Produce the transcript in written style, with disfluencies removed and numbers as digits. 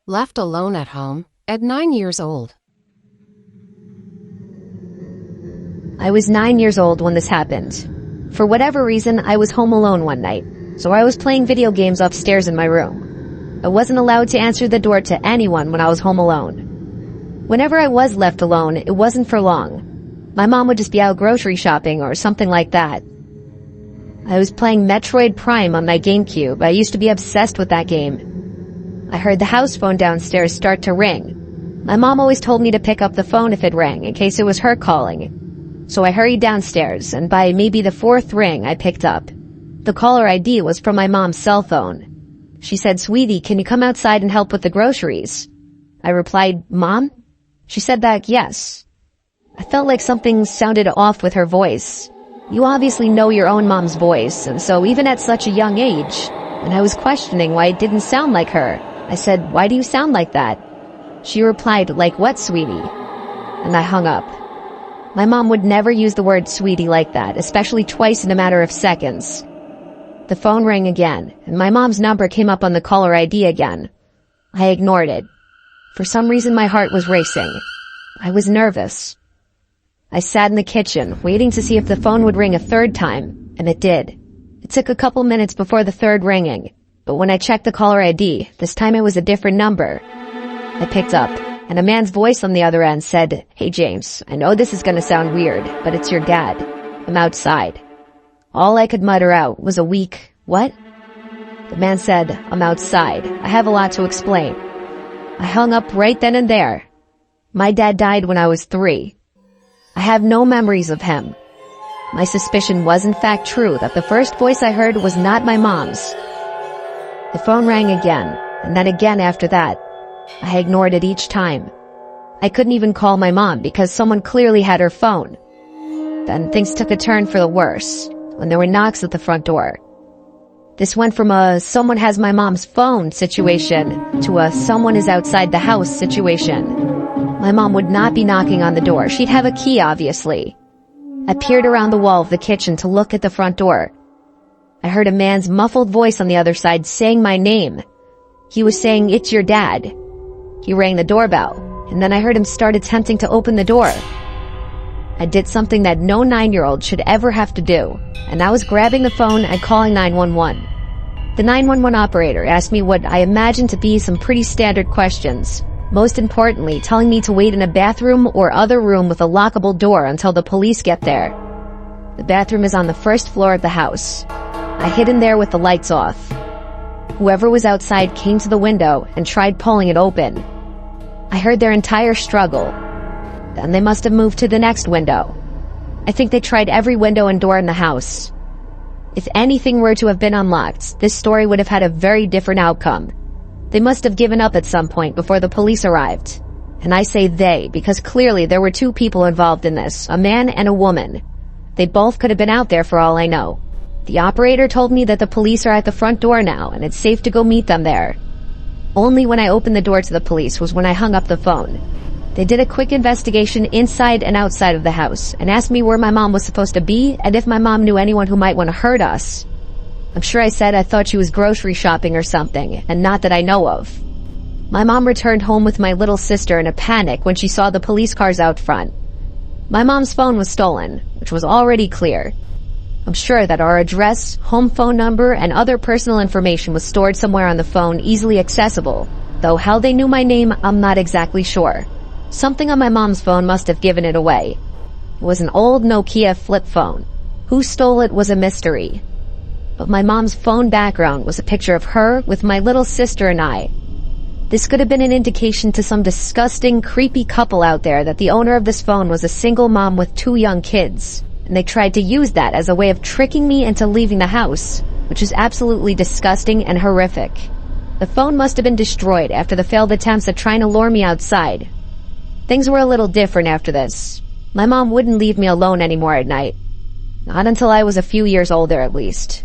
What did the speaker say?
Left alone at home at 9 years old. I was 9 years old when this happened. For whatever reason, I was home alone one night, so I was playing video games upstairs in my room. I wasn't allowed to answer the door to anyone when I was home alone. Whenever I was left alone, it wasn't for long. My mom would just be out grocery shopping or something like that. I was playing Metroid Prime on my GameCube. I used to be obsessed with that game. I heard the house phone downstairs start to ring. My mom always told me to pick up the phone if it rang, in case it was her calling. So I hurried downstairs, and by maybe the fourth ring, I picked up. The caller ID was from my mom's cell phone. She said, "Sweetie, can you come outside and help with the groceries?" I replied, "Mom?" She said back, "Yes." I felt like something sounded off with her voice. You obviously know your own mom's voice, and so even at such a young age, and I was questioning why it didn't sound like her. I said, "Why do you sound like that?" She replied, "Like what, sweetie?" And I hung up. My mom would never use the word sweetie like that, especially twice in a matter of seconds. The phone rang again, and my mom's number came up on the caller ID again. I ignored it. For some reason, my heart was racing. I was nervous. I sat in the kitchen, waiting to see if the phone would ring a third time, and it did. It took a couple minutes before the third ringing, but when I checked the caller ID, this time it was a different number. I picked up, and a man's voice on the other end said, "Hey James, I know this is gonna sound weird, but it's your dad. I'm outside." All I could mutter out was a weak, "What?" The man said, "I'm outside. I have a lot to explain." I hung up right then and there. My dad died when I was 3. I have no memories of him. My suspicion was in fact true that the first voice I heard was not my mom's. The phone rang again, and then again after that. I ignored it each time. I couldn't even call my mom because someone clearly had her phone. Then things took a turn for the worse when there were knocks at the front door. This went from a "someone has my mom's phone" situation to a "someone is outside the house" situation. My mom would not be knocking on the door. She'd have a key, obviously. I peered around the wall of the kitchen to look at the front door. I heard a man's muffled voice on the other side saying my name. He was saying, "It's your dad." He rang the doorbell, and then I heard him start attempting to open the door. I did something that no 9-year-old should ever have to do, and I was grabbing the phone and calling 911. The 911 operator asked me what I imagined to be some pretty standard questions, most importantly telling me to wait in a bathroom or other room with a lockable door until the police get there. The bathroom is on the first floor of the house. I hid in there with the lights off. Whoever was outside came to the window and tried pulling it open. I heard their entire struggle. Then they must have moved to the next window. I think they tried every window and door in the house. If anything were to have been unlocked, this story would have had a very different outcome. They must have given up at some point before the police arrived. And I say they because clearly there were 2 people involved in this, a man and a woman. They both could have been out there for all I know. The operator told me that the police are at the front door now and it's safe to go meet them there. Only when I opened the door to the police was when I hung up the phone. They did a quick investigation inside and outside of the house and asked me where my mom was supposed to be and if my mom knew anyone who might want to hurt us. I'm sure I said I thought she was grocery shopping or something, and not that I know of. My mom returned home with my little sister in a panic when she saw the police cars out front. My mom's phone was stolen, which was already clear. I'm sure that our address, home phone number, and other personal information was stored somewhere on the phone, easily accessible, though how they knew my name, I'm not exactly sure. Something on my mom's phone must have given it away. It was an old Nokia flip phone. Who stole it was a mystery. But my mom's phone background was a picture of her with my little sister and I. This could have been an indication to some disgusting, creepy couple out there that the owner of this phone was a single mom with 2 young kids. And they tried to use that as a way of tricking me into leaving the house, which is absolutely disgusting and horrific. The phone must have been destroyed after the failed attempts at trying to lure me outside. Things were a little different after this. My mom wouldn't leave me alone anymore at night. Not until I was a few years older, at least.